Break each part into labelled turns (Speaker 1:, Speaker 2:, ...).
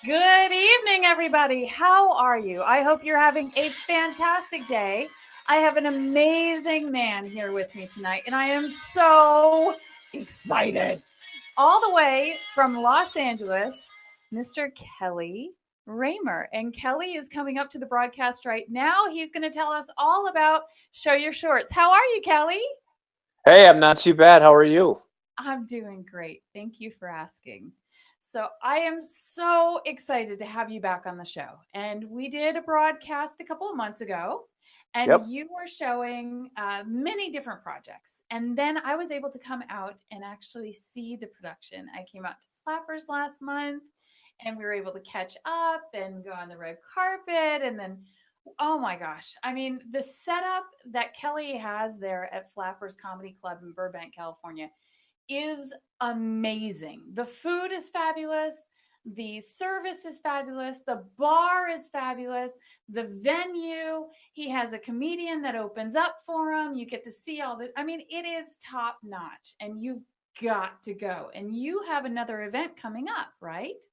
Speaker 1: Good evening, everybody. How are you? I hope you're having a fantastic day. I have an amazing man here with me tonight, and I am so excited. All the way from Los Angeles, Mr. Kelly Raymer. And Kelly is coming up to the broadcast right now. He's going to tell us all about Show Your Shorts. How are you, Kelly?
Speaker 2: Hey, I'm not too bad. How are you?
Speaker 1: I'm doing great. Thank you for asking. So, I am so excited to have you back on the show. And we did a broadcast a couple of months ago, and
Speaker 2: Yep.
Speaker 1: you were showing many different projects. And then I was able to come out and actually see the production. I came out to Flappers last month, and we were able to catch up and go on the red carpet. And then, oh my gosh, I mean, the setup that Kelly has there at Flappers Comedy Club in Burbank, California is amazing. The food is fabulous. The service is fabulous. The bar is fabulous. The venue, he has a comedian that opens up for him. You get to see all the, I mean, it is top notch, and you've got to go. And you have another event coming up, right?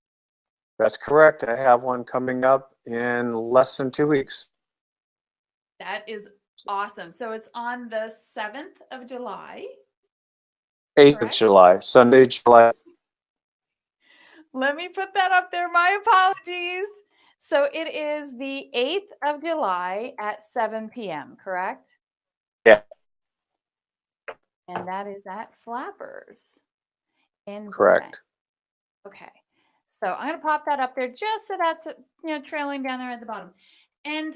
Speaker 2: That's correct. I have one coming up in less than 2 weeks.
Speaker 1: That is awesome. So it's on the 7th of July,
Speaker 2: 8th of
Speaker 1: correct?
Speaker 2: July, Sunday, July.
Speaker 1: Let me put that up there. My apologies. So it is the 8th of July at 7 p.m., correct?
Speaker 2: Yeah,
Speaker 1: And that is at Flappers in Burbank.
Speaker 2: correct.
Speaker 1: Okay. So I'm going to pop that up there just so that's, trailing down there at the bottom. And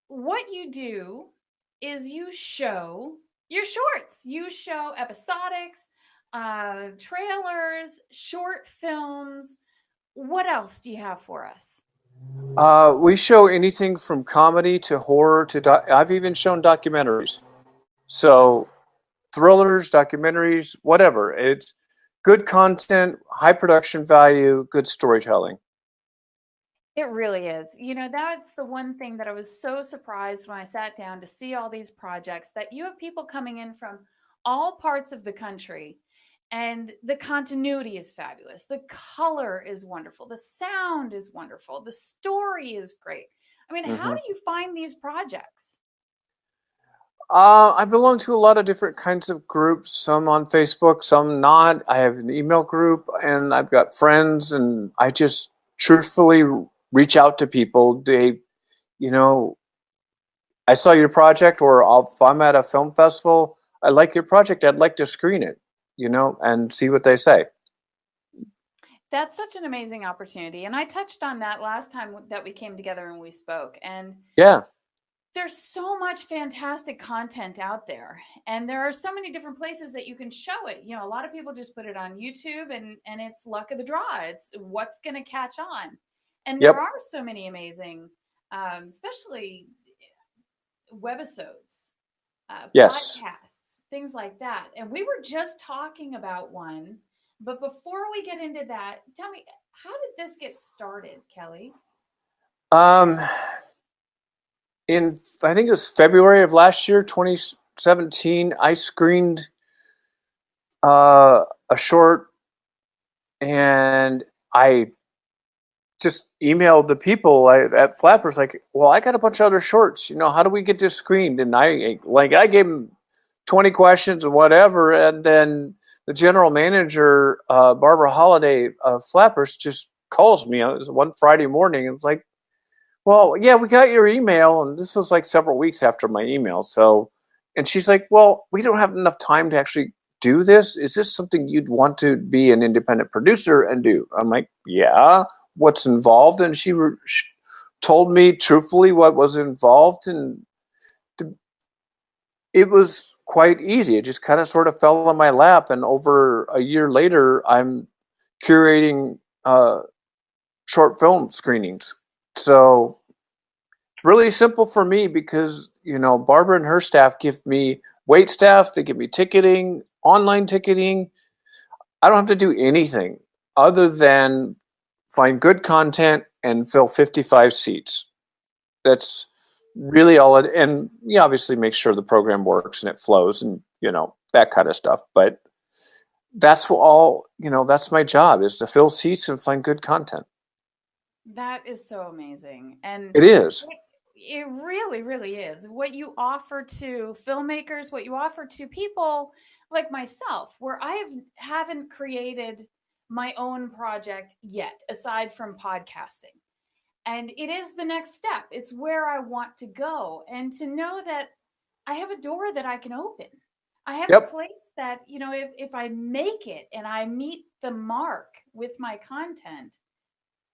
Speaker 1: what you do is you show your shorts. You show episodics, trailers, short films. What else do you have for us?
Speaker 2: We show anything from comedy to horror to I've even shown documentaries. So thrillers, documentaries, whatever. It's good content, high production value, good storytelling.
Speaker 1: It really is. That's the one thing that I was so surprised when I sat down to see all these projects that you have people coming in from all parts of the country, and the continuity is fabulous. The color is wonderful. The sound is wonderful. The story is great. I mean, how
Speaker 2: hmm
Speaker 1: do you find these projects?
Speaker 2: I belong to a lot of different kinds of groups, some on Facebook, some not. I have an email group and I've got friends, and I just truthfully reach out to people. You know, I saw your project, or if I'm at a film festival, I like your project, I'd like to screen it, and see what they say.
Speaker 1: That's such an amazing opportunity. And I touched on that last time that we came together and we spoke. And
Speaker 2: Yeah.
Speaker 1: there's so much fantastic content out there, and there are so many different places that you can show it. A lot of people just put it on YouTube, and it's luck of the draw. It's what's going to catch on. And there
Speaker 2: Yep.
Speaker 1: are so many amazing, especially webisodes,
Speaker 2: Yes.
Speaker 1: podcasts, things like that. And we were just talking about one, but before we get into that, tell me, how did this get started, Kelly?
Speaker 2: Um, in I think it was February of last year, 2017, I screened a short, and I just emailed the people at Flappers like, well, I got a bunch of other shorts. How do we get this screened? And I gave them 20 questions and whatever, and then the general manager, Barbara Holiday of Flappers, just calls me. It was one Friday morning. It was like, well, yeah, we got your email, and this was like several weeks after my email. So, and she's like, well, we don't have enough time to actually do this. Is this something you'd want to be an independent producer and do? I'm like, yeah. What's involved? And she told me truthfully what was involved, and it was quite easy. It just kind of sort of fell on my lap, and over a year later, I'm curating short film screenings. So it's really simple for me because, Barbara and her staff give me wait staff, they give me ticketing, online ticketing. I don't have to do anything other than find good content and fill 55 seats. That's really all it, and obviously make sure the program works and it flows, and that kind of stuff. But that's all, that's my job, is to fill seats and find good content.
Speaker 1: That is so amazing. And
Speaker 2: It is.
Speaker 1: it really, really is. What you offer to filmmakers, what you offer to people like myself, where haven't created my own project yet, aside from podcasting. And it is the next step. It's where I want to go. And to know that I have a door that I can open. I have a
Speaker 2: Yep.
Speaker 1: place that, if I make it and I meet the mark with my content,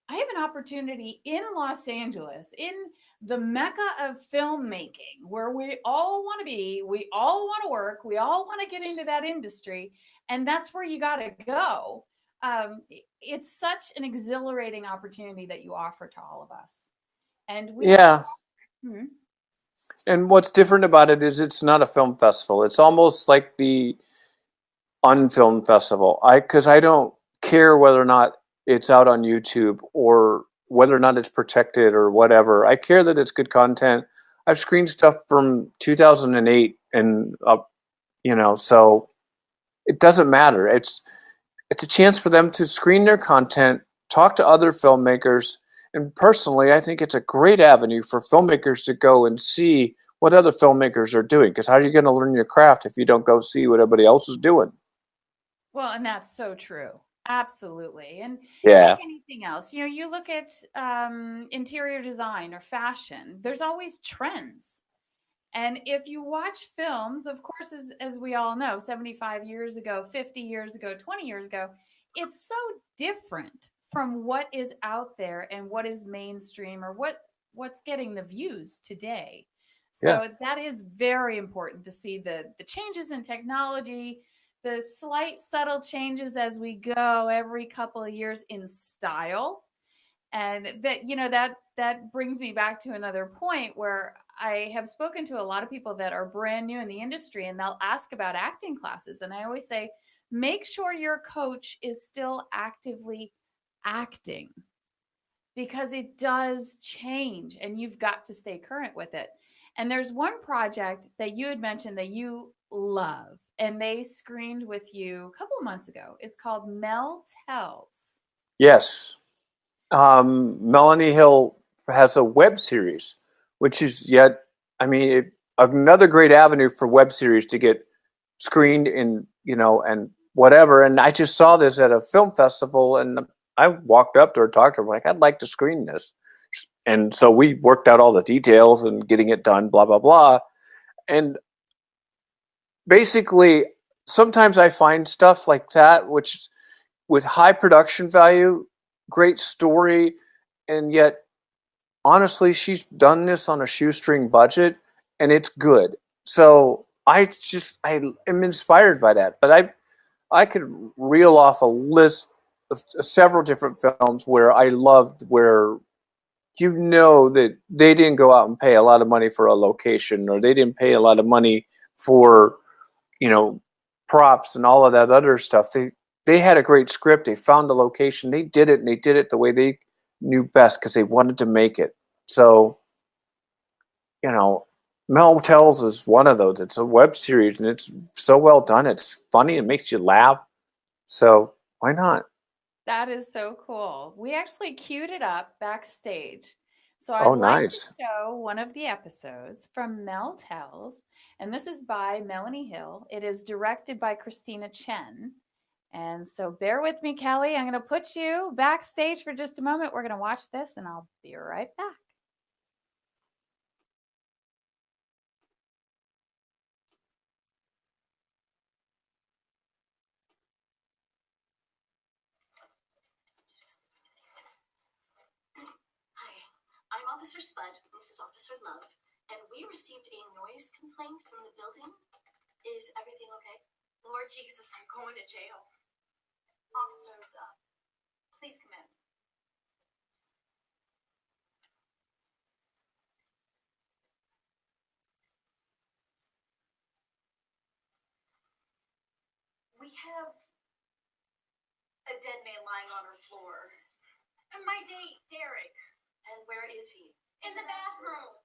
Speaker 1: I have an opportunity in Los Angeles, in the mecca of filmmaking, where we all want to be, we all want to work, we all want to get into that industry, and that's where you got to go. It's such an exhilarating opportunity that you offer to all of us, and we don't.
Speaker 2: Yeah.
Speaker 1: Hmm.
Speaker 2: And what's different about it is it's not a film festival. It's almost like the unfilmed festival. Because I don't care whether or not it's out on YouTube or whether or not it's protected or whatever. I care that it's good content. I've screened stuff from 2008 and up, so it doesn't matter. It's a chance for them to screen their content, talk to other filmmakers, and personally, I think it's a great avenue for filmmakers to go and see what other filmmakers are doing. Because how are you going to learn your craft if you don't go see what everybody else is doing?
Speaker 1: Well, and that's so true. Absolutely. And like
Speaker 2: Yeah.
Speaker 1: anything else, you look at interior design or fashion, there's always trends. And if you watch films, of course, as we all know, 75 years ago, 50 years ago, 20 years ago, it's so different from what is out there and what is mainstream or what's getting the views today.
Speaker 2: Yeah.
Speaker 1: So that is very important to see the changes in technology, the slight subtle changes as we go every couple of years in style. And that brings me back to another point where I have spoken to a lot of people that are brand new in the industry, and they'll ask about acting classes, and I always say make sure your coach is still actively acting, because it does change and you've got to stay current with it. And there's one project that you had mentioned that you love, and they screened with you a couple of months ago. It's called Mel Tells.
Speaker 2: Yes. Melanie Hill has a web series, which is yet, another great avenue for web series to get screened in, and whatever. And I just saw this at a film festival, and I walked up to her, talked to her, like, I'd like to screen this. And so we worked out all the details and getting it done, blah, blah, blah. And basically, sometimes I find stuff like that, which with high production value, great story, and yet honestly, she's done this on a shoestring budget, and it's good. So I am inspired by that. But I could reel off a list of several different films where I loved, where that they didn't go out and pay a lot of money for a location, or they didn't pay a lot of money for you know props and all of that other stuff. They had a great script. They found a location. They did it, and they did it the way they knew best because they wanted to make it. So, you know, Mel Tells is one of those. It's a web series, and it's so well done. It's funny. It makes you laugh. So why not?
Speaker 1: That is so cool. We actually queued it up backstage. So I'd
Speaker 2: Oh,
Speaker 1: like to
Speaker 2: nice.
Speaker 1: show one of the episodes from Mel Tells, and this is by Melanie Hill. It is directed by Christina Chen. And so bear with me, Kelly. I'm going to put you backstage for just a moment. We're going to watch this, and I'll be right back.
Speaker 3: Hi, I'm Officer Spud. This is Officer Love. And we received a noise complaint from the building. Is everything okay? Lord Jesus, I'm going to jail. Officers, please come in. We have a dead man lying on our floor. And my date, Derek. And where is he? In the bathroom.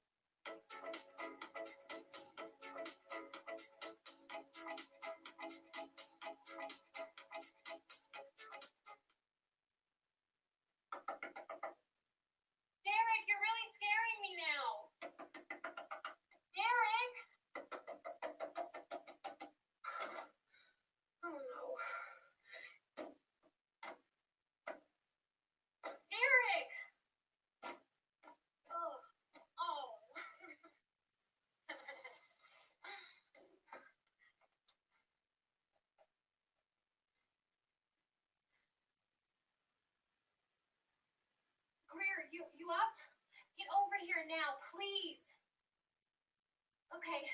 Speaker 3: you up? Get over here now, please. Okay.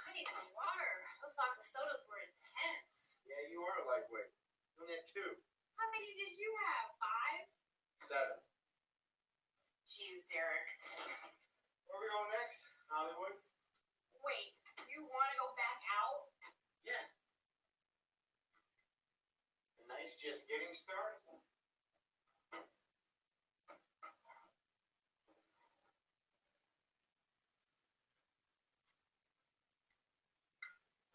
Speaker 3: I need some water. Those vodka sodas were intense.
Speaker 4: Yeah, you are a lightweight. You only had 2.
Speaker 3: How many did you have? 5?
Speaker 4: 7.
Speaker 3: Jeez, Derek.
Speaker 4: Where are we going next? Hollywood?
Speaker 3: Wait, you want to go back out?
Speaker 4: Yeah. A nice just getting started.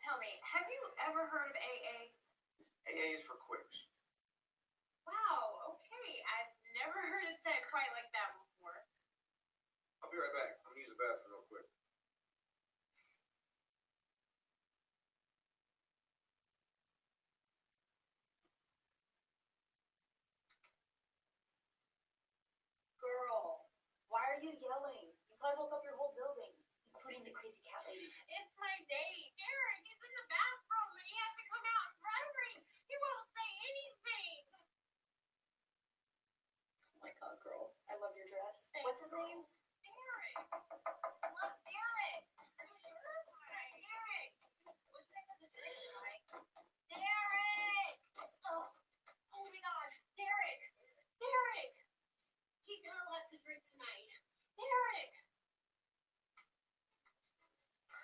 Speaker 3: Tell me, have you ever heard of AA?
Speaker 4: AA is for quitters.
Speaker 3: Wow, okay. I've never heard it said quite like that before.
Speaker 4: I'll be right back. I'm going to use the bathroom real quick.
Speaker 3: Girl, why are you yelling? You probably woke up your whole building, including the crazy cat lady. It's my date. Derek, he's in the bathroom and he has to come out and hurry. He won't say anything. Oh my god, girl. I love your dress. Thanks, what's his name? Derek. Love Derek. I'm sure why. Derek. What's that for the drink tonight? Derek. Oh my god. Derek. Derek. He's got a lot to drink tonight. Derek!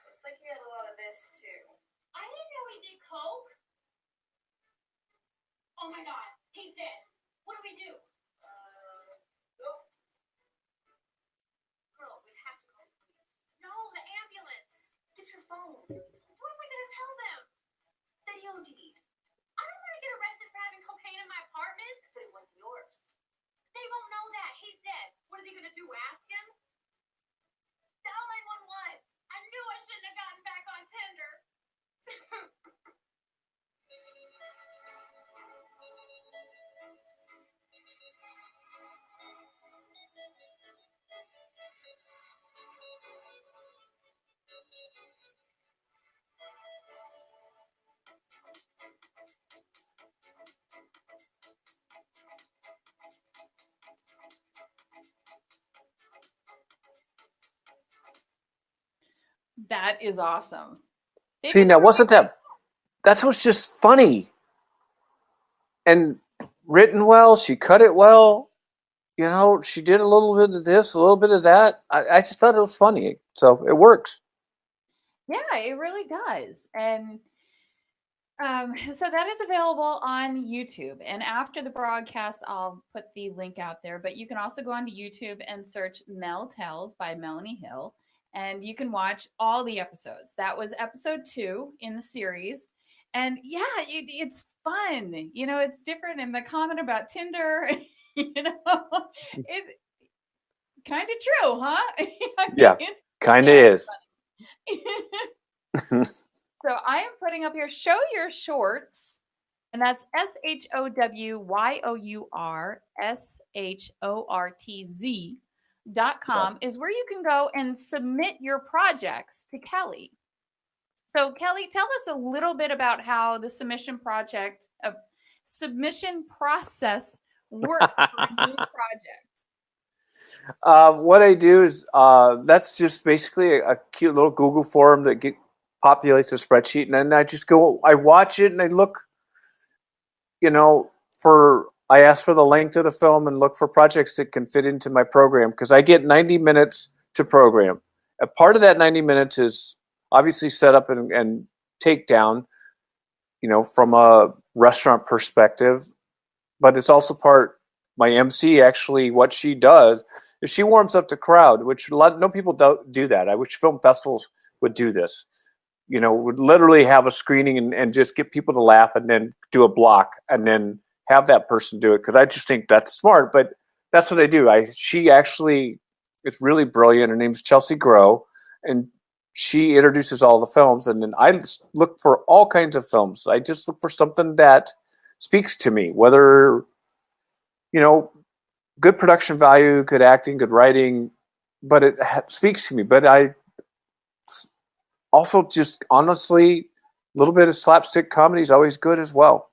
Speaker 3: Looks like he had a lot of this, too. I didn't know he did coke. Oh my god, he's dead. What do we do? Go. Girl, we have to call the police. No, the ambulance. Get your phone. What am I going to tell them? That he OD'd. I don't want to get arrested for having cocaine in my apartment. But it wasn't yours. They won't know that. He's dead. What are they going to do? Ask him? Dial 911. I knew I shouldn't have gotten back on Tinder.
Speaker 1: That is awesome.
Speaker 2: See, now wasn't that? That was just funny and written well. She cut it well. You know, she did a little bit of this, a little bit of that. I just thought it was funny, so it works.
Speaker 1: Yeah, it really does. And so that is available on YouTube. And after the broadcast, I'll put the link out there. But you can also go onto YouTube and search Mel Tells by Melanie Hill. And you can watch all the episodes. That was episode 2 in the series. And yeah, it's fun. You know, it's different. And the comment about Tinder, you know, it's kind of true, huh?
Speaker 2: Yeah, kind of is.
Speaker 1: So I am putting up here, show your shorts. And that's SHOWYOURSHORTZ.com is where you can go and submit your projects to Kelly. So Kelly, tell us a little bit about how the submission process works for a new project.
Speaker 2: What I do is that's just basically a cute little Google form that populates a spreadsheet, and then I just go, I watch it, and I look, you know, I ask for the length of the film and look for projects that can fit into my program because I get 90 minutes to program. A part of that 90 minutes is obviously set up and take down, you know, from a restaurant perspective, but it's also my MC actually, what she does is she warms up the crowd, which no people do that. I wish film festivals would do this. You know, would literally have a screening and just get people to laugh and then do a block and then have that person do it because I just think that's smart. But that's what I do. She actually is really brilliant. Her name's Chelsea Grow, and she introduces all the films. And then I look for all kinds of films. I just look for something that speaks to me, whether you know, good production value, good acting, good writing, but it speaks to me. But I also just honestly, a little bit of slapstick comedy is always good as well.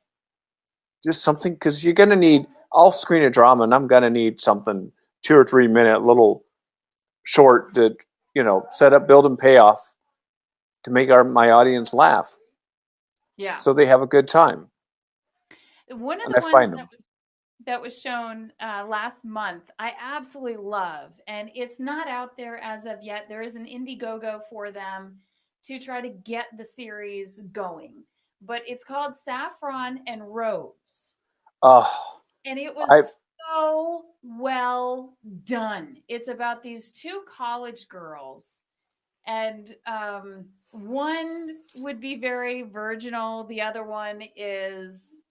Speaker 2: Just something, because you're going to need, I'll screen a drama and I'm going to need something 2 or 3 minute little short that, set up, build, and pay off to make my audience laugh.
Speaker 1: Yeah.
Speaker 2: So they have a good time.
Speaker 1: One of
Speaker 2: And
Speaker 1: the
Speaker 2: I find
Speaker 1: ones
Speaker 2: them.
Speaker 1: that was shown last month, I absolutely love, and it's not out there as of yet. There is an Indiegogo for them to try to get the series going, but it's called Saffron and Rose,
Speaker 2: Oh,
Speaker 1: and it
Speaker 2: I
Speaker 1: was so well done. It's about these two college girls, and one would be very virginal, the other one is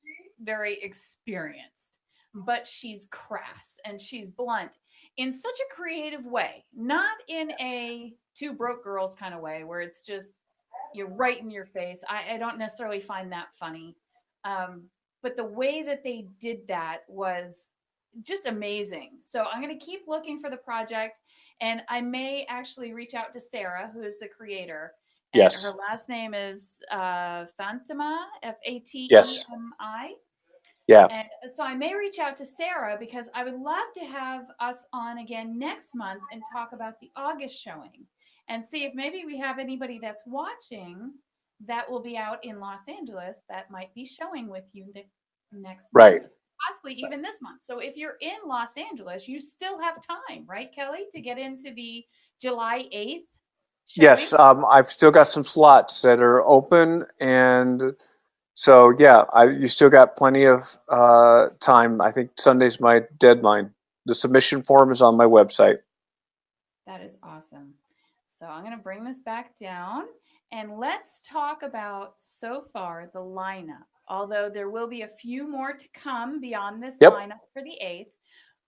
Speaker 1: very experienced, but she's crass and she's blunt in such a creative way, not in a two broke girls kind of way where it's just you're right in your face. I don't necessarily find that funny. But the way that they did that was just amazing. So I'm going to keep looking for the project, and I may actually reach out to Sarah, who is the creator. And her
Speaker 2: yes,
Speaker 1: last name is Fatemi,
Speaker 2: yes,
Speaker 1: Fatemi.
Speaker 2: yeah,
Speaker 1: And so I may reach out to Sarah because I would love to have us on again next month and talk about the August showing and see if maybe we have anybody that's watching that will be out in Los Angeles that might be showing with you next month,
Speaker 2: right.
Speaker 1: possibly even this month. So if you're in Los Angeles, you still have time, right, Kelly, to get into the July 8th showing?
Speaker 2: Yes, I've still got some slots that are open, and so yeah, you still got plenty of time. I think Sunday's my deadline. The submission form is on my website.
Speaker 1: That is awesome. So I'm going to bring this back down and let's talk about so far the lineup. Although there will be a few more to come beyond this
Speaker 2: Yep,
Speaker 1: lineup for the 8th.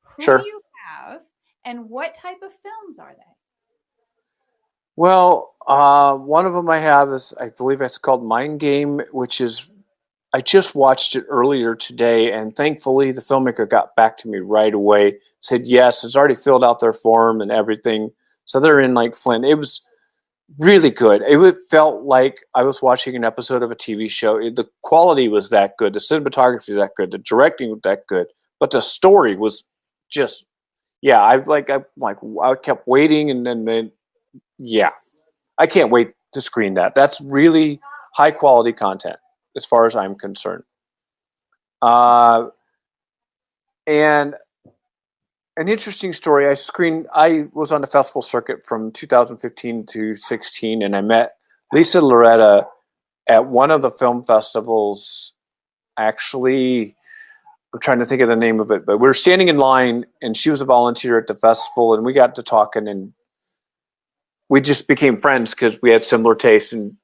Speaker 1: Who do
Speaker 2: sure.
Speaker 1: you have and what type of films are they?
Speaker 2: Well, one of them I have is, I believe it's called Mind Game, which is, I just watched it earlier today, and thankfully the filmmaker got back to me right away. Said yes, it's already filled out their form and everything. So they're in like Flint. It was really good. It felt like I was watching an episode of a TV show. The quality was that good. The cinematography was that good. The directing was that good. But the story was just, yeah. I kept waiting, and then yeah, I can't wait to screen that. That's really high quality content as far as I'm concerned. And an interesting story. I was on the festival circuit from 2015 to 16, and I met Lisa Loretta at one of the film festivals. Actually, I'm trying to think of the name of it, but we were standing in line, and she was a volunteer at the festival, and we got to talking, and we just became friends because we had similar tastes. And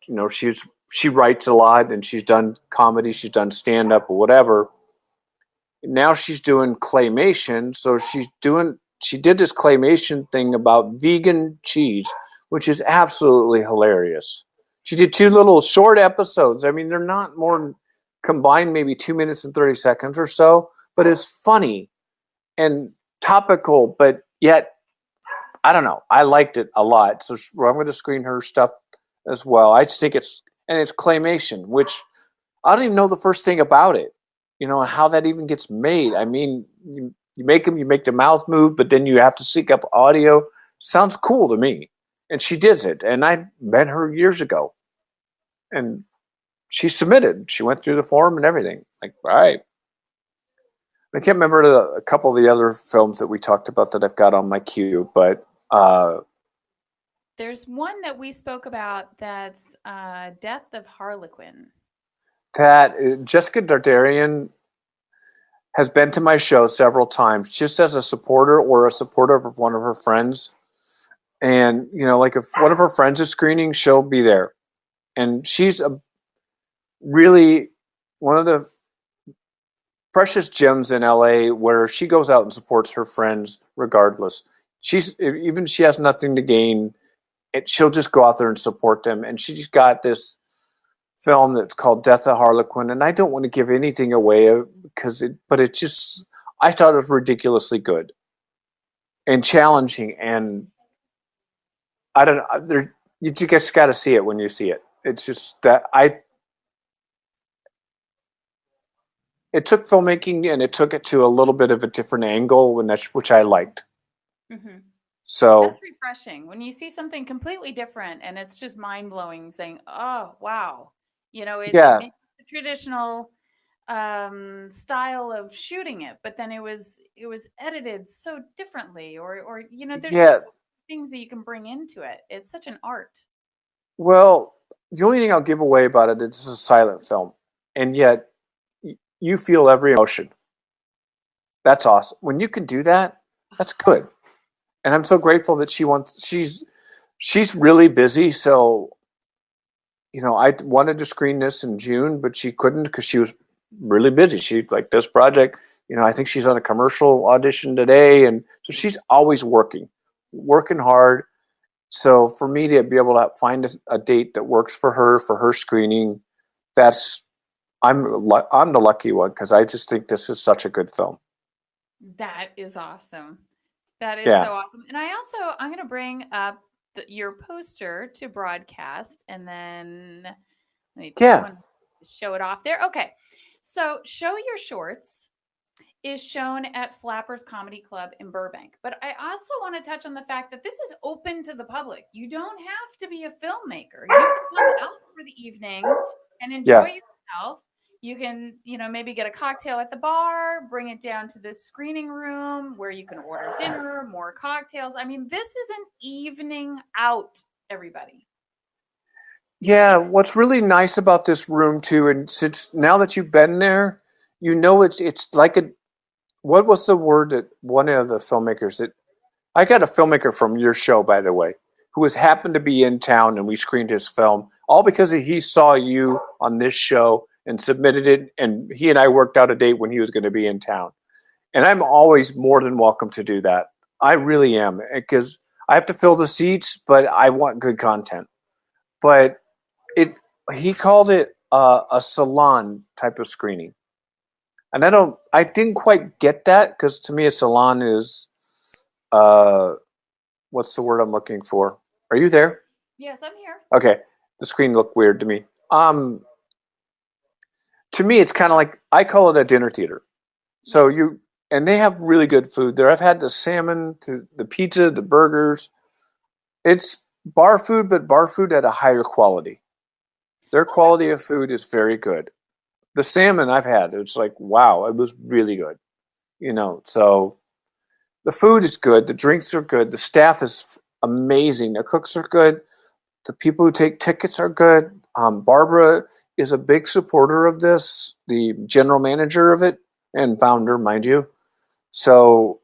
Speaker 2: she writes a lot, and she's done comedy, she's done stand up or whatever. Now she's doing claymation, so she did this claymation thing about vegan cheese, which is absolutely hilarious. She did 2 little short episodes. I mean, they're not more combined, maybe 2 minutes and 30 seconds or so, but it's funny and topical, but yet I don't know. I liked it a lot. So I'm going to screen her stuff as well. I just think it's claymation, which I don't even know the first thing about it, and how that even gets made. I mean, you make the mouth move, but then you have to sync up audio. Sounds cool to me. And she did it. And I met her years ago. And she submitted. She went through the form and everything. Like, all right. I can't remember a couple of the other films that we talked about that I've got on my queue, but
Speaker 1: There's one that we spoke about that's Death of Harlequin.
Speaker 2: that Jessica Dardarian has been to my show several times, just as a supporter or a supporter of one of her friends. And, like if one of her friends is screening, she'll be there. And she's really one of the precious gems in LA where she goes out and supports her friends regardless. Even she has nothing to gain, she'll just go out there and support them. And she's got this film that's called Death of Harlequin, and I don't want to give anything away but it's just I thought it was ridiculously good and challenging, and I don't know. You just got to see it when you see it. It's just that it took filmmaking and it took it to a little bit of a different angle, which I liked.
Speaker 1: Mm-hmm.
Speaker 2: So
Speaker 1: that's refreshing when you see something completely different, and it's just mind blowing. Saying, "Oh, wow!" It
Speaker 2: yeah,
Speaker 1: makes the traditional style of shooting it, but then it was edited so differently, or there's
Speaker 2: yeah.
Speaker 1: just things that you can bring into it. It's such an art.
Speaker 2: Well, the only thing I'll give away about it is it's a silent film, and yet you feel every emotion. That's awesome. When you can do that, that's good. And I'm so grateful that she's really busy. So, I wanted to screen this in June, but she couldn't because she was really busy. She like this project, I think she's on a commercial audition today. And so she's always working hard. So for me to be able to find a date that works for her screening, I'm the lucky one because I just think this is such a good film.
Speaker 1: That is awesome. That is
Speaker 2: Yeah.
Speaker 1: so awesome. And I'm going to bring up your poster to broadcast, and then let me
Speaker 2: Yeah.
Speaker 1: show it off there. Okay. So Show Your Shorts is shown at Flappers Comedy Club in Burbank. But I also want to touch on the fact that this is open to the public. You don't have to be a filmmaker. You can come out for the evening and enjoy yourself. You can, maybe get a cocktail at the bar, bring it down to this screening room where you can order dinner, more cocktails. I mean, this is an evening out, everybody.
Speaker 2: Yeah, what's really nice about this room too, and since now that you've been there, it's like what was the word that one of the filmmakers that I got a filmmaker from your show, by the way, who was happened to be in town and we screened his film, all because he saw you on this show and submitted it, and he and I worked out a date when he was going to be in town. And I'm always more than welcome to do that. I really am, because I have to fill the seats, but I want good content. But he called it a salon type of screening, and I didn't quite get that, because to me a salon is what's the word I'm looking for? Are you there?
Speaker 1: Yes, I'm here.
Speaker 2: Okay, the screen looked weird to me. To me it's kind of like, I call it a dinner theater. So and they have really good food there. I've had the salmon, to the pizza, the burgers. It's bar food, but bar food at a higher quality. Their quality of food is very good. The salmon I've had, it's like, wow, it was really good. So the food is good. The drinks are good. The staff is amazing. The cooks are good. The people who take tickets are good. Barbara is a big supporter of this, the general manager of it and founder, mind you. So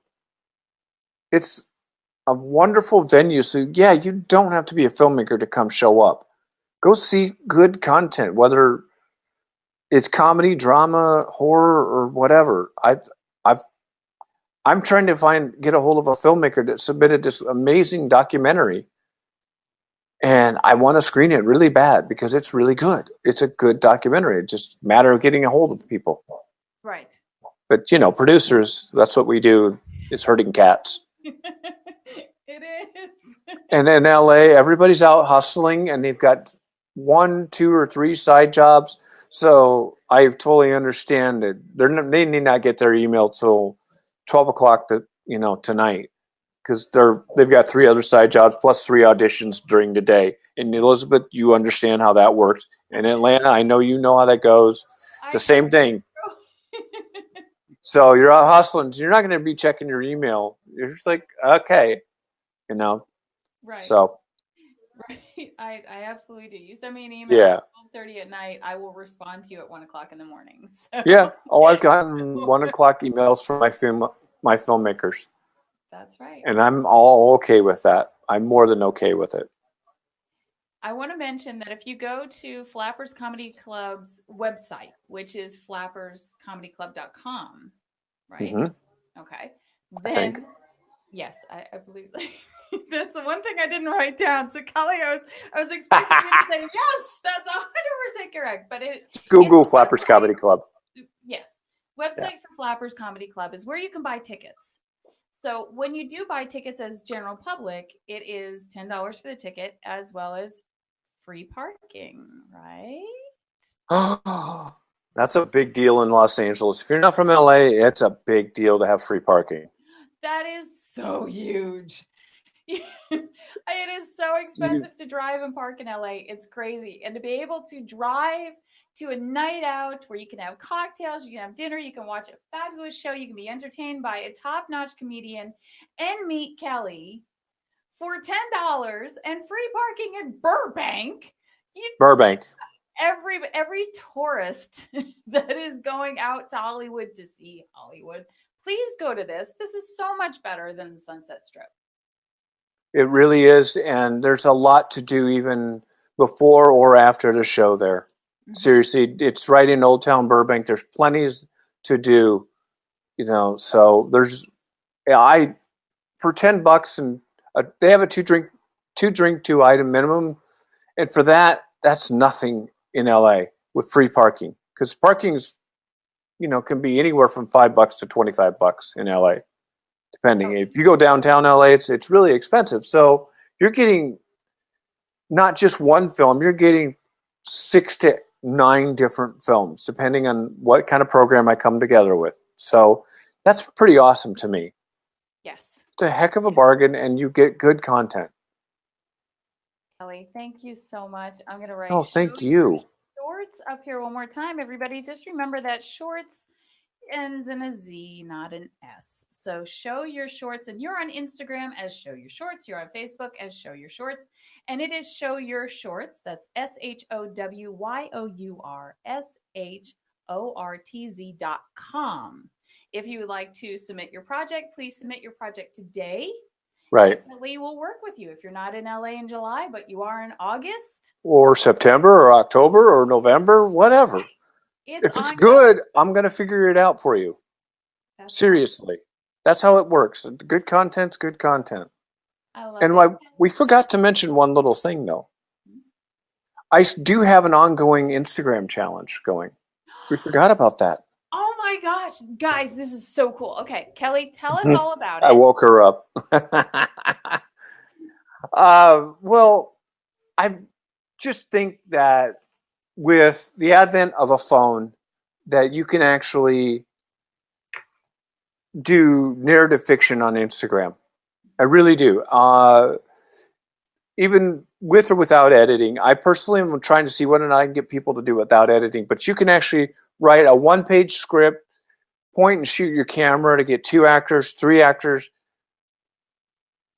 Speaker 2: it's a wonderful venue. So yeah, you don't have to be a filmmaker to come show up. Go see good content, whether it's comedy, drama, horror, or whatever. I'm trying to get a hold of a filmmaker that submitted this amazing documentary, and I want to screen it really bad because it's really good. It's a good documentary. It's just a matter of getting a hold of people.
Speaker 1: Right.
Speaker 2: But producers, that's what we do, is herding cats.
Speaker 1: It is.
Speaker 2: And in LA, everybody's out hustling, and they've got 1, 2, or 3 side jobs. So I totally understand that they need not get their email till 12 o'clock tonight, because they've got 3 other side jobs plus 3 auditions during the day. And Elizabeth, you understand how that works. In Atlanta, I know you know how that goes. It's the same thing. So you're out hustling. So you're not going to be checking your email. You're just like, okay,
Speaker 1: Right.
Speaker 2: So.
Speaker 1: Right. I absolutely do. You send me an email at 12:30 at night, I will respond to you at 1 o'clock in the morning. So.
Speaker 2: Yeah. Oh, I've gotten 1 o'clock emails from my filmmakers.
Speaker 1: That's right.
Speaker 2: And I'm all okay with that. I'm more than okay with it.
Speaker 1: I want to mention that if you go to Flappers Comedy Club's website, which is flapperscomedyclub.com, right?
Speaker 2: Mm-hmm.
Speaker 1: Okay. Then, yes, I believe that's the one thing I didn't write down. So, Kelly, I was expecting you to say, yes, that's 100% correct. But
Speaker 2: Google Flappers Comedy Club.
Speaker 1: Yes. Website for Flappers Comedy Club is where you can buy tickets. So when you do buy tickets as general public, it is $10 for the ticket as well as free parking, right?
Speaker 2: That's a big deal in Los Angeles. If you're not from LA, it's a big deal to have free parking.
Speaker 1: That is so huge. It is so expensive to drive and park in LA. It's crazy. And to be able to drive to a night out where you can have cocktails, you can have dinner, you can watch a fabulous show, you can be entertained by a top-notch comedian and meet Kelly for $10 and free parking in Burbank.
Speaker 2: Burbank.
Speaker 1: Every tourist that is going out to Hollywood to see Hollywood, please go to this. This is so much better than the Sunset Strip.
Speaker 2: It really is, and there's a lot to do even before or after the show there. Mm-hmm. Seriously, it's right in Old Town Burbank. There's plenty to do, you know. So there's, for $10 and they have a two drink 2 item minimum, and for that, that's nothing in LA with free parking, because parking's, you know, can be anywhere from $5 to $25 in LA. Depending. If you go downtown LA, it's really expensive. So you're getting not just one film, you're getting 6 to 9 different films, depending on what kind of program I come together with. So that's pretty awesome to me.
Speaker 1: Yes.
Speaker 2: It's a heck of a bargain, and you get good content.
Speaker 1: Kelly, thank you so much. I'm going to write
Speaker 2: thank you.
Speaker 1: Shortz up here one more time. Everybody, just remember that Shortz ends in a Z, not an S. So show your shorts, and you're on Instagram as Show Your Shorts. You're on Facebook as Show Your Shorts, and it is Show Your Shortz. That's SHOWYOURSHORTZ.com. If you would like to submit your project, please submit your project today.
Speaker 2: Right.
Speaker 1: Definitely will work with you. If you're not in LA in July, but you are in August
Speaker 2: or September or October or November, whatever.
Speaker 1: Right.
Speaker 2: If it's good, I'm going to figure it out for you. Seriously. Awesome. That's how it works. Good content's good content.
Speaker 1: I love it.
Speaker 2: We forgot to mention one little thing, though. I do have an ongoing Instagram challenge going. We forgot about that.
Speaker 1: Oh my gosh. Guys, this is so cool. Okay, Kelly, tell us all about it.
Speaker 2: I woke her up. Well, I just think that with the advent of a phone, that you can actually do narrative fiction on Instagram. I really do. Even with or without editing. I personally am trying to see what I can get people to do without editing. But you can actually write a 1-page script, point and shoot your camera to get 2 actors, 3 actors,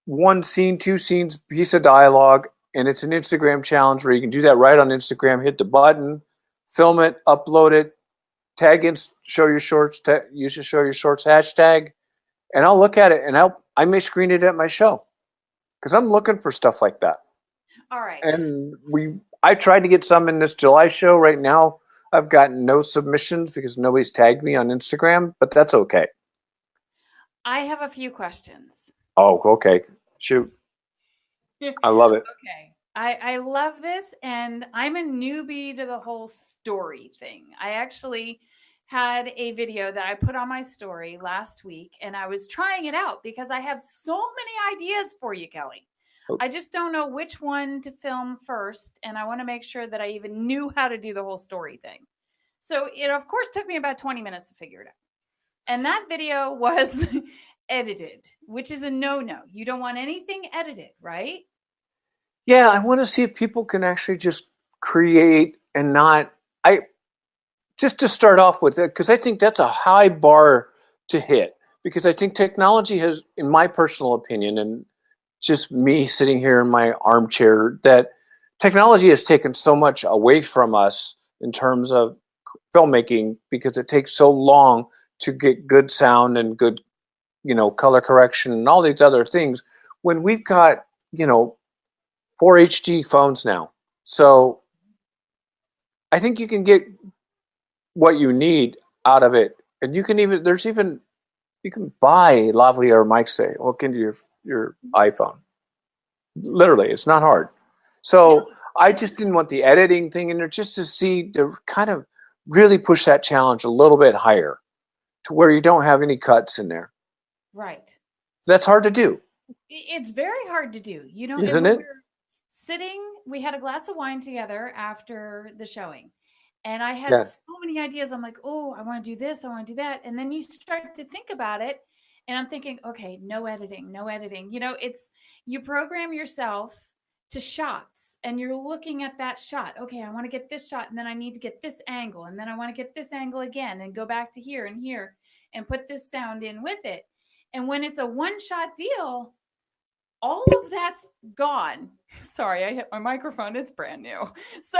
Speaker 2: 1 scene, 2 scenes, piece of dialogue. And it's an Instagram challenge where you can do that right on Instagram. Hit the button, film it, upload it, tag in Show Your Shorts, use the Show Your Shorts hashtag, and I'll look at it, and I may screen it at my show, because I'm looking for stuff like that.
Speaker 1: All right.
Speaker 2: And I tried to get some in this July show. Right now, I've gotten no submissions because nobody's tagged me on Instagram, but that's okay.
Speaker 1: I have a few questions.
Speaker 2: Oh, okay. Shoot. I love it.
Speaker 1: Okay. I love this, and I'm a newbie to the whole story thing. I actually had a video that I put on my story last week, and I was trying it out because I have so many ideas for you, Kelly. I just don't know which one to film first, and I want to make sure that I even knew how to do the whole story thing. So it, of course, took me about 20 minutes to figure it out. And that video was edited, which is a no-no. You don't want anything edited, right?
Speaker 2: Yeah, I want to see if people can actually just create and not... just to start off with, because I think that's a high bar to hit. Because I think technology has, in my personal opinion, and just me sitting here in my armchair, that technology has taken so much away from us in terms of filmmaking, because it takes so long to get good sound and good, color correction and all these other things, when we've got, 4 HD phones now. So I think you can get what you need out of it. And you can you can buy lavalier mics, hook into your iPhone. Literally, it's not hard. So I just didn't want the editing thing in there, just to kind of really push that challenge a little bit higher. to where you don't have any cuts in there.
Speaker 1: Right.
Speaker 2: That's hard to do,
Speaker 1: It's very hard to do. You know, and
Speaker 2: isn't
Speaker 1: when
Speaker 2: it?
Speaker 1: we're sitting, we had a glass of wine together after the showing. And I had
Speaker 2: Yeah.
Speaker 1: so many ideas. I'm like, oh, I want to do this, I want to do that. And then you start to think about it. And I'm thinking, okay, no editing, no editing. You know, it's you program yourself to shots and you're looking at that shot. Okay, I want to get this shot and then I need to get this angle and then I want to get this angle again and go back to here and put this sound in with it. And when it's a one shot deal, all of that's gone. Sorry, I hit my microphone. It's brand new. So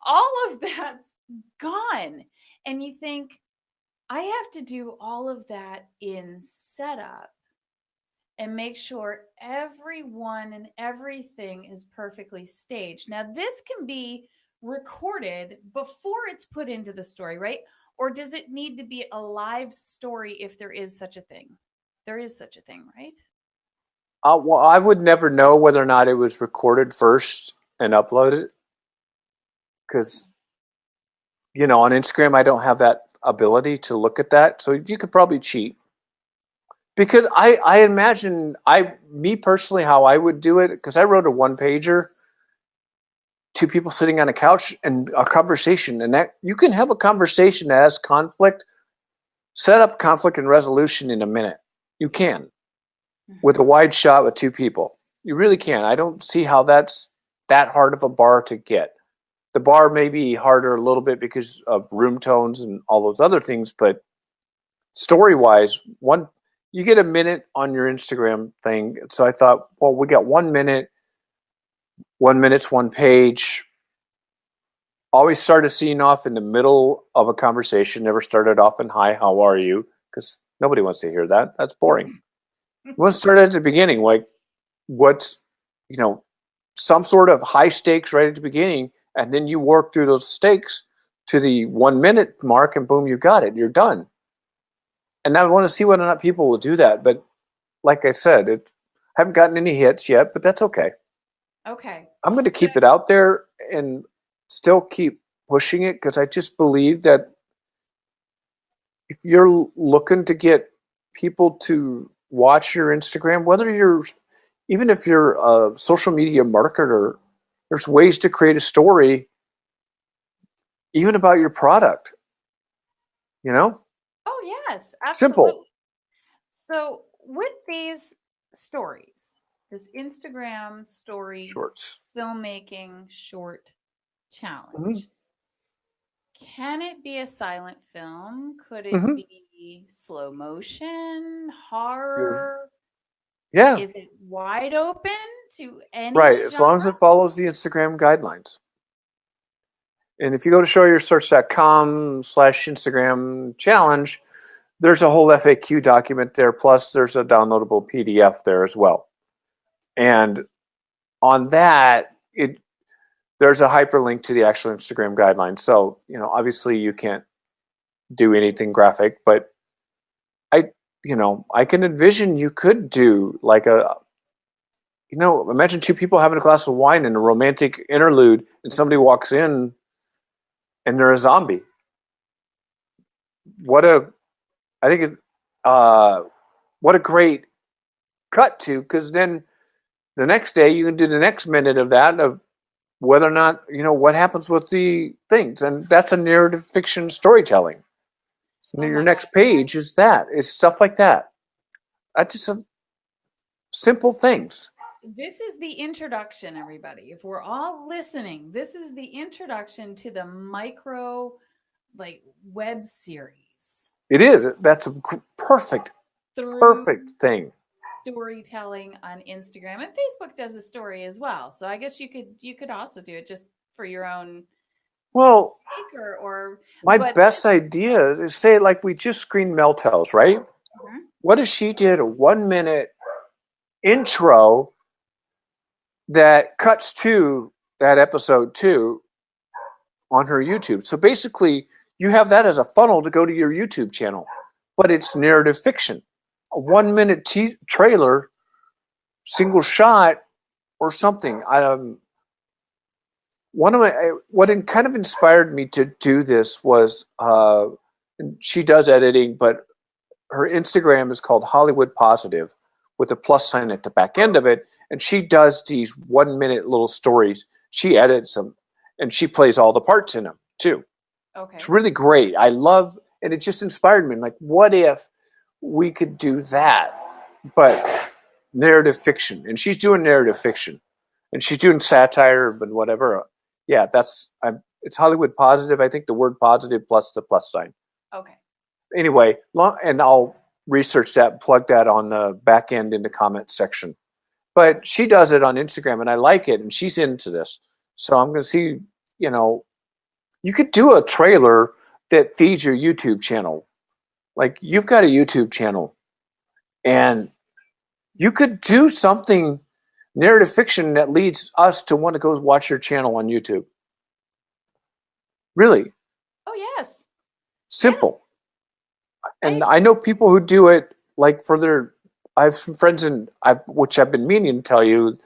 Speaker 1: all of that's gone. And you think, I have to do all of that in setup and make sure everyone and everything is perfectly staged. Now, this can be recorded before it's put into the story, right? Or does it need to be a live story if there is such a thing? There is such a thing, right?
Speaker 2: Well, I would never know whether or not it was recorded first and uploaded because, on Instagram, I don't have that ability to look at that. So you could probably cheat. Because I imagine, me personally, how I would do it, because I wrote a one-pager, two people sitting on a couch and a conversation. And that you can have a conversation that has conflict, set up conflict and resolution in a minute. You can. With a wide shot with two people. You really can. I don't see how that's that hard of a bar to get. The bar may be harder a little bit because of room tones and all those other things, but story-wise, you get a minute on your Instagram thing. So I thought, well, we got 1 minute. 1 minute's one page. Always start a scene off in the middle of a conversation. Never started off in, hi, how are you? Because nobody wants to hear that. That's boring. You want to start at the beginning, like what's, some sort of high stakes right at the beginning, and then you work through those stakes to the 1 minute mark, and boom, you got it. You're done. And I want to see whether or not people will do that. But like I said, I haven't gotten any hits yet, but that's okay.
Speaker 1: Okay.
Speaker 2: I'm going to keep it out there and still keep pushing it because I just believe that if you're looking to get people to watch your Instagram, even if you're a social media marketer, there's ways to create a story even about your product,
Speaker 1: Oh, yes, absolutely.
Speaker 2: Simple.
Speaker 1: So with these stories, this Instagram story
Speaker 2: Shorts.
Speaker 1: filmmaking short challenge, can it be a silent film? Could it be slow motion, horror?
Speaker 2: Yeah.
Speaker 1: Is it wide open to any
Speaker 2: Right, as long as it follows the Instagram guidelines. And if you go to showyoursorts.com/Instagram challenge, there's a whole FAQ document there. Plus, there's a downloadable PDF there as well. And on that, there's a hyperlink to the actual Instagram guidelines. So, obviously you can't do anything graphic, but I can envision you could do like imagine two people having a glass of wine and a romantic interlude, and somebody walks in and they're a zombie. What a great cut to, because then the next day you can do the next minute of that, of whether or not, what happens with the things. And that's a narrative fiction storytelling. So your next page is that. It's stuff like that. That's just some simple things.
Speaker 1: This is the introduction, everybody. If we're all listening, this is the introduction to the micro, web series.
Speaker 2: It is. That's a perfect thing.
Speaker 1: Storytelling on Instagram, and Facebook does a story as well. So I guess you could also do it just for your own.
Speaker 2: Well, my
Speaker 1: but
Speaker 2: best idea is, say, like we just screened Meltel's, right?
Speaker 1: Mm-hmm.
Speaker 2: What if she did a 1 minute intro that cuts to that episode 2 on her YouTube? So basically, you have that as a funnel to go to your YouTube channel, but it's narrative fiction. A 1 minute trailer, single shot, or something. What kind of inspired me to do this was and she does editing, but her Instagram is called Hollywood Positive with a plus sign at the back end of it. And she does these 1 minute little stories. She edits them and she plays all the parts in them too.
Speaker 1: Okay.
Speaker 2: It's really great. I love, and it just inspired me. Like, what if we could do that, but narrative fiction? And she's doing narrative fiction, and she's doing satire, but whatever. Yeah, it's Hollywood Positive. I think the word positive plus the plus sign.
Speaker 1: Okay.
Speaker 2: Anyway, and I'll research that and plug that on the back end in the comment section. But she does it on Instagram, and I like it, and she's into this. So I'm going to see, you could do a trailer that feeds your YouTube channel. Like, you've got a YouTube channel, and you could do something narrative fiction that leads us to want to go watch your channel on YouTube. Really.
Speaker 1: Oh, yes.
Speaker 2: Simple. And I know people who do it like I have some friends which I've been meaning to tell you,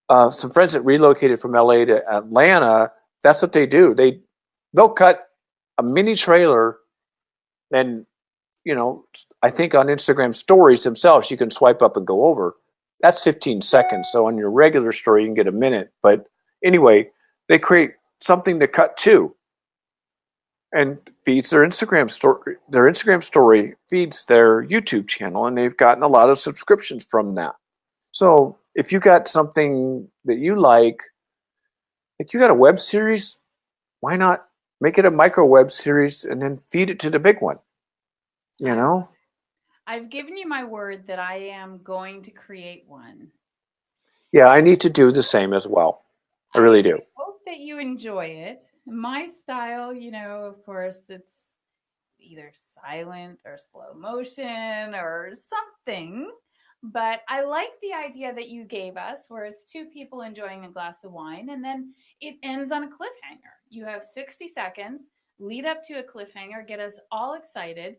Speaker 2: some friends that relocated from LA to Atlanta. That's what they do. They'll cut a mini trailer, and I think on Instagram stories themselves, you can swipe up and go over. That's 15 seconds. So on your regular story, you can get a minute. But anyway, they create something to cut to, and feeds their Instagram story. Their Instagram story feeds their YouTube channel, and they've gotten a lot of subscriptions from that. So if you got something that you like you got a web series, why not make it a micro web series and then feed it to the big one?
Speaker 1: I've given you my word that I am going to create one.
Speaker 2: Yeah, I need to do the same as well. I really do.
Speaker 1: I hope that you enjoy it. My style, of course, it's either silent or slow motion or something. But I like the idea that you gave us, where it's two people enjoying a glass of wine, and then it ends on a cliffhanger. You have 60 seconds, lead up to a cliffhanger, get us all excited,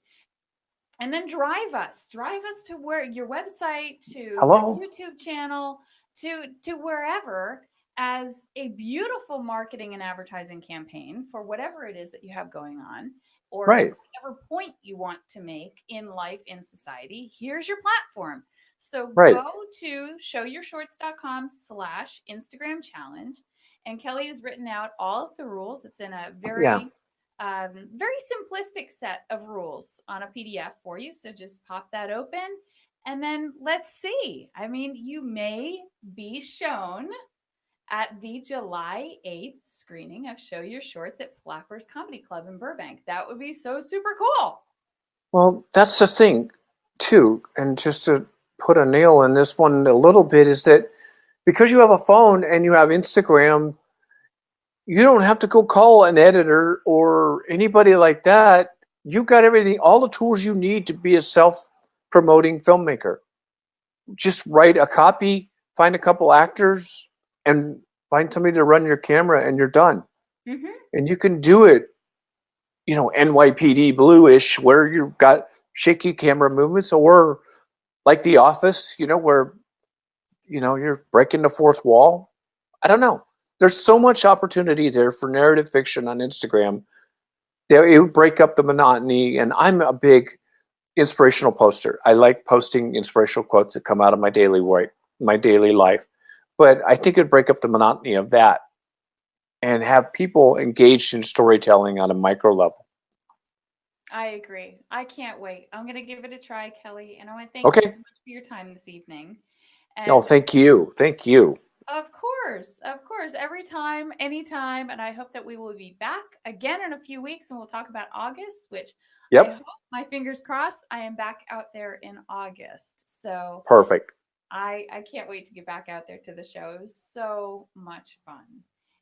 Speaker 1: and then drive us to where your website, to your YouTube channel, to wherever, as a beautiful marketing and advertising campaign for whatever it is that you have going on, or whatever point you want to make in life, in society. Here's your platform. So go to showyourshorts.com/Instagram challenge. And Kelly has written out all of the rules. It's in a very simplistic set of rules on a PDF for you. So just pop that open, and then let's see. I mean, you may be shown at the July 8th screening of Show Your Shorts at Flappers Comedy Club in Burbank. That would be so super cool.
Speaker 2: Well, that's the thing, too. And just to put a nail in this one a little bit, is that because you have a phone and you have Instagram, you don't have to go call an editor or anybody like that. You've got everything, all the tools you need to be a self-promoting filmmaker. Just write a copy, find a couple actors, and find somebody to run your camera, and you're done.
Speaker 1: Mm-hmm.
Speaker 2: And you can do it, NYPD Blue-ish, where you've got shaky camera movements, or like The Office, where, you're breaking the fourth wall. I don't know. There's so much opportunity there for narrative fiction on Instagram that it would break up the monotony. And I'm a big inspirational poster. I like posting inspirational quotes that come out of my daily life. But I think it'd break up the monotony of that and have people engaged in storytelling on a micro level.
Speaker 1: I agree. I can't wait. I'm going to give it a try, Kelly. And I want to thank you so much for your time this evening.
Speaker 2: No, thank you. Thank you.
Speaker 1: Of course. Every time, anytime. And I hope that we will be back again in a few weeks, and we'll talk about August, which I hope, my fingers crossed, I am back out there in August. So
Speaker 2: perfect.
Speaker 1: I can't wait to get back out there to the show. It was so much fun.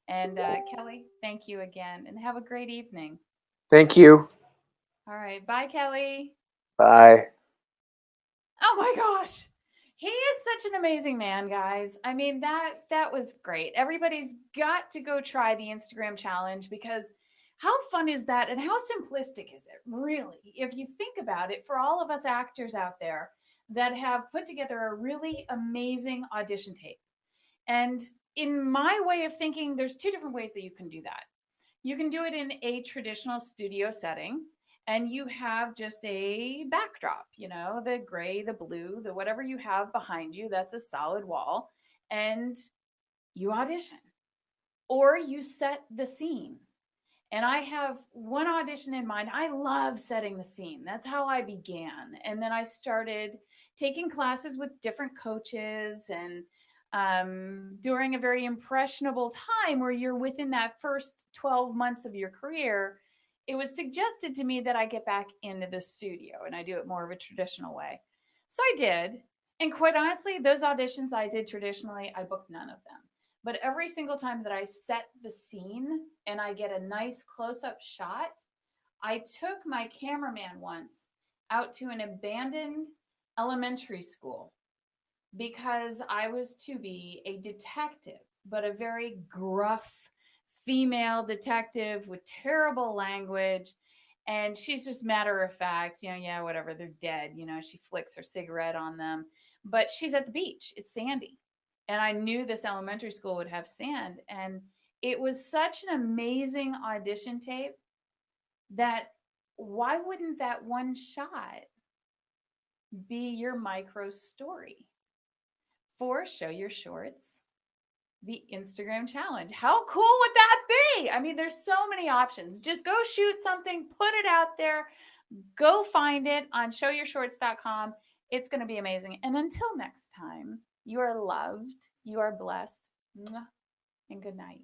Speaker 1: And Kelly, thank you again, and have a great evening.
Speaker 2: Thank you.
Speaker 1: All right. Bye, Kelly.
Speaker 2: Bye.
Speaker 1: Oh my gosh. He is such an amazing man, guys. I mean, that was great. Everybody's got to go try the Instagram challenge, because how fun is that, and how simplistic is it, really? If you think about it, for all of us actors out there that have put together a really amazing audition tape. And in my way of thinking, there's two different ways that you can do that. You can do it in a traditional studio setting, and you have just a backdrop, you know, the gray, the blue, the whatever you have behind you, that's a solid wall, and you audition or you set the scene. And I have one audition in mind. I love setting the scene. That's how I began. And then I started taking classes with different coaches, and during a very impressionable time where you're within that first 12 months of your career, it was suggested to me that I get back into the studio and I do it more of a traditional way. So I did. And quite honestly, those auditions I did traditionally, I booked none of them. But every single time that I set the scene and I get a nice close up shot, I took my cameraman once out to an abandoned elementary school because I was to be a detective, but a very gruff female detective with terrible language. And she's just matter of fact, you know, yeah, whatever, they're dead. You know, she flicks her cigarette on them, but she's at the beach. It's sandy. And I knew this elementary school would have sand. And it was such an amazing audition tape that why wouldn't that one shot be your micro story for Show Your Shorts, the Instagram challenge? How cool would that be? I mean, there's so many options. Just go shoot something, put it out there, go find it on showyourshorts.com. It's going to be amazing. And until next time, you are loved, you are blessed, and good night.